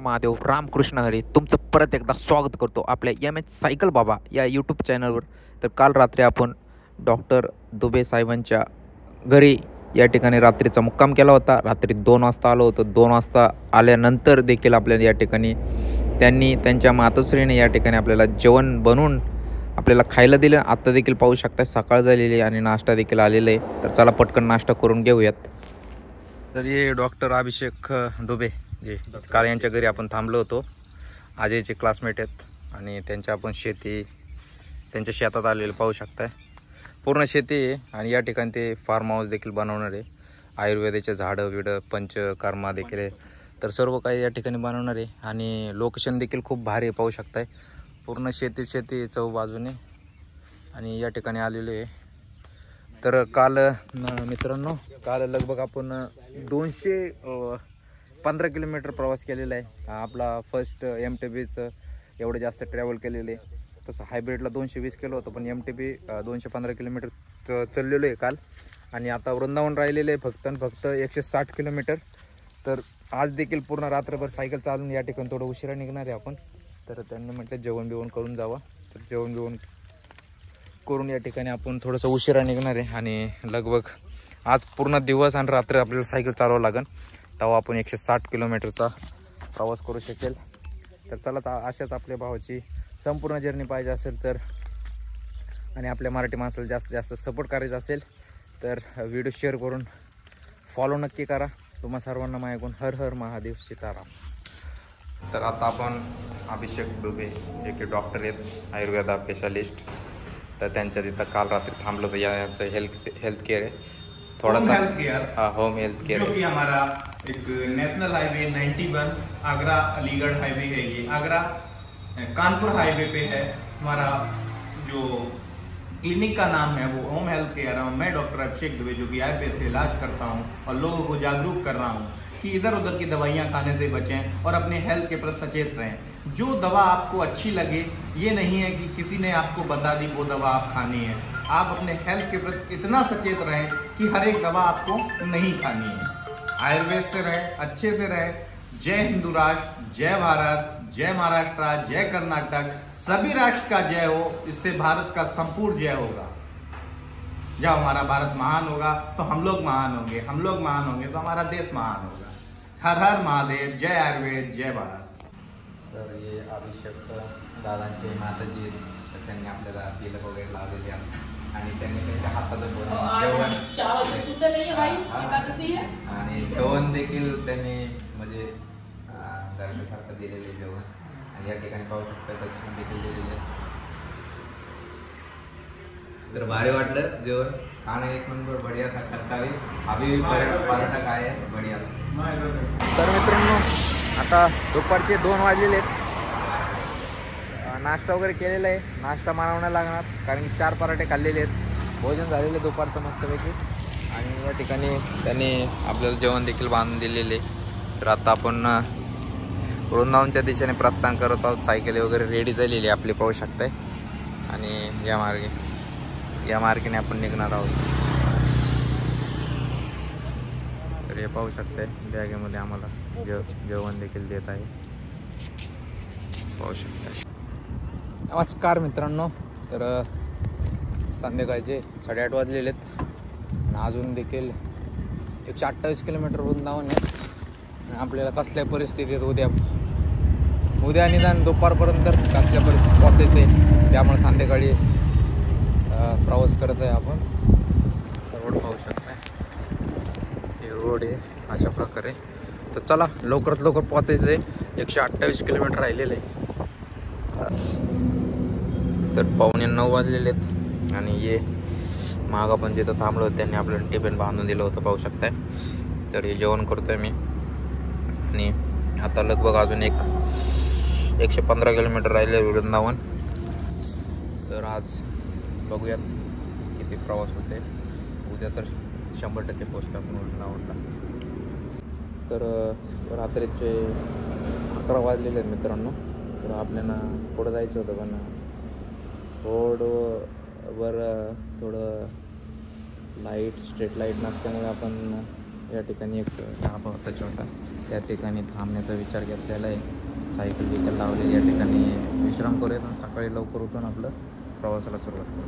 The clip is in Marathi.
महादेव, रामकृष्ण हरी. तुमचं परत एकदा स्वागत करतो आपल्या MH सायकल बाबा या यूट्यूब चॅनलवर. तर काल रात्री आपण डॉक्टर दुबे साहेबांच्या घरी या ठिकाणी रात्रीचा मुक्काम केला होता. रात्री 2 वाजता आलो होतो. 2 वाजता आल्यानंतर देखील आपल्याला या ठिकाणी त्यांनी त्यांच्या मातोश्रीने या ठिकाणी आपल्याला जेवण बनवून आपल्याला खायला दिलं. आत्ता देखील पाहू शकता सकाळ झालेली आहे आणि नाश्ता देखील आलेला आहे. तर चला पटकन नाश्ता करून घेऊयात. तर हे डॉक्टर अभिषेक दुबे जे काल यांच्या घरी आपण थांबलो होतो. अजयचे क्लासमेट आहेत आणि त्यांच्या आपण त्यांच्या शेतात आलेले पाहू शकताय. पूर्ण शेती आहे आणि या ठिकाणी ते फार्म हाऊस देखील बनवणार आहे. आयुर्वेदाचे झाडं विडं पंचकर्मा देखील आहे. तर सर्व काही या ठिकाणी बनवणार आहे आणि लोकेशन देखील खूप भारी आहे पाहू शकताय. पूर्ण शेती चौबाजूने आणि या ठिकाणी आलेले आहे. तर काल मित्रांनो लगभग आपण 215 किलोमीटर प्रवास केलेला आहे. आपला फर्स्ट MTBचं एवढं जास्त ट्रॅव्हल केलेलं आहे. तसं हायब्रिडला 220 केलं होतं पण MTB 215 किलोमीटर चाललेलो आहे काल. आणि आता वृंदावन राहिलेलं आहे फक्त 160 किलोमीटर. तर आज देखील पूर्ण रात्रभर सायकल चालून या ठिकाणी थोडं उशिरा निघणार आहे आपण. तर त्यांनी म्हटलं जेवण बिवण करून जावा. तर जेवण बिवण करून या ठिकाणी आपण थोडंसं उशिरा निघणार आहे आणि लगभग आज पूर्ण दिवस आणि रात्र आपल्याला सायकल चालवावं लागेल. तेव्हा आपण 160 किलोमीटरचा प्रवास करू शकेल. तर चला अशाच आपल्या भावाची संपूर्ण जर्नी पाहिजे असेल तर आणि आपल्या मराठी माणसाला जास्तीत जास्त सपोर्ट करायचा असेल तर व्हिडिओ शेअर करून फॉलो नक्की करा. तुम्हा सर्वांना माझ्याकडून हर हर महादेव सीताराम. तर आता आपण अभिषेक दुबे जे की डॉक्टर आहेत आयुर्वेदा स्पेशालिस्ट. तर त्यांच्या तिथं काल रात्री थांबलो होतं. यांचं हेल्थ केअर आहे थोडासा होम हेल्थ केयर जो कि हमारा एक national highway 91 Agra Aligarh highway है. ये आगरा कानपुर हाईवे पे है. हमारा जो क्लिनिक का नाम है वो होम हेल्थ केयर है. मैं डॉक्टर अभिषेक दुबे जो कि आयुर्वेद से इलाज करता हूँ और लोगों को जागरूक कर रहा हूँ कि इधर उधर की दवाइयाँ खाने से बचें और अपने हेल्थ के प्रति सचेत रहें. जो दवा आपको अच्छी लगे, ये नहीं है कि किसी ने आपको बता दी वो दवा आप खानी है. आप अपने हेल्थ के प्रति इतना सचेत रहें कि हर एक दवा आपको नहीं खानी है. आयुर्वेद से रहें, अच्छे से रहें. जय हिंदू राष्ट्र, जय भारत, जय महाराष्ट्र, जय कर्नाटक. सभी राष्ट्र का जय हो. इससे भारत का संपूर्ण जय होगा. जब हमारा भारत महान होगा तो हम लोग महान होंगे. हम लोग महान होंगे तो हमारा देश महान होगा. हर हर महादेव. जय आयुर्वेद, जय भारत. तर हे अभिषेक दादांचे माताजी तर त्यांनी आपल्याला तिलक वगैरे लावलेले आणि त्यांनी त्यांच्या हाताचं आणि जेवण देखील त्यांनी म्हणजे सारखं दिलेले जेवण. आणि या ठिकाणी पाहू शकता दक्षिण देखील दिलेले. तर भारी वाटलं जेवण. खाणं एक नंबर बढिया टक्कावी. अभी पराठा काय आहे बढिया. तर मित्रांनो आता दुपारचे 2 वाजलेले आहेत. नाश्ता वगैरे केलेला आहे. नाश्ता मानवं नाही लागणार कारण की 4 पराठे खाल्लेले आहेत. भोजन झालेलं आहे दुपारचं मस्तपैकी. आणि या ठिकाणी त्यांनी आपल्याला जेवण देखील बांधून दिलेले. तर आता आपण वृंदावनच्या दिशेने प्रस्थान करत आहोत. सायकल वगैरे रेडी झालेली आपली पाहू शकताय. आणि या मार्गाने आपण निघणार आहोत. तर हे पाहू शकताय बॅगेमध्ये आम्हाला जेवण देखील देत आहे पाहू शकताय. नमस्कार मित्रांनो. तर संध्याकाळचे 8:30 वाजलेले आहेत आणि अजून देखील 128 किलोमीटर वृंदावन आहे. आणि आपल्याला कसल्या परिस्थितीत उद्या निदान दुपारपर्यंत कसल्या परिस्थितीत पोचायचं आहे. त्यामुळे संध्याकाळी प्रवास करत आहे आपण. रोड पाहू शकताय. हे रोड आहे अशा प्रकारे. तर चला लवकरात लवकर पोचायचं आहे. 128 किलोमीटर राहिलेलं आहे. तर 8:45 वाजलेले आहेत आणि ये माग आपण जिथं थांबलो होतं त्यांनी आपल्याला टिफिन बांधून दिलं होतं पाहू शकताय. तर हे जेवण करतोय मी. आणि आता लगभग अजून 115 किलोमीटर राहिले वृंदावन. तर आज बघूयात किती प्रवास होते. उद्या तर 100% पोचतो आपण वृंदावनला. तर रात्रीचे 11 वाजलेले आहेत मित्रांनो. तर आपल्याला पुढं जायचं होतं पण रोडवर थोडं स्ट्रीट लाईट नसल्यामुळे आपण या ठिकाणी एक ढाबा होता छोटा त्या ठिकाणी थांबण्याचा विचार घेतलेला आहे. सायकल बिकल लावलेली या ठिकाणी विश्राम करूयात आणि सकाळी लवकर उठून आपलं प्रवासाला सुरुवात करू.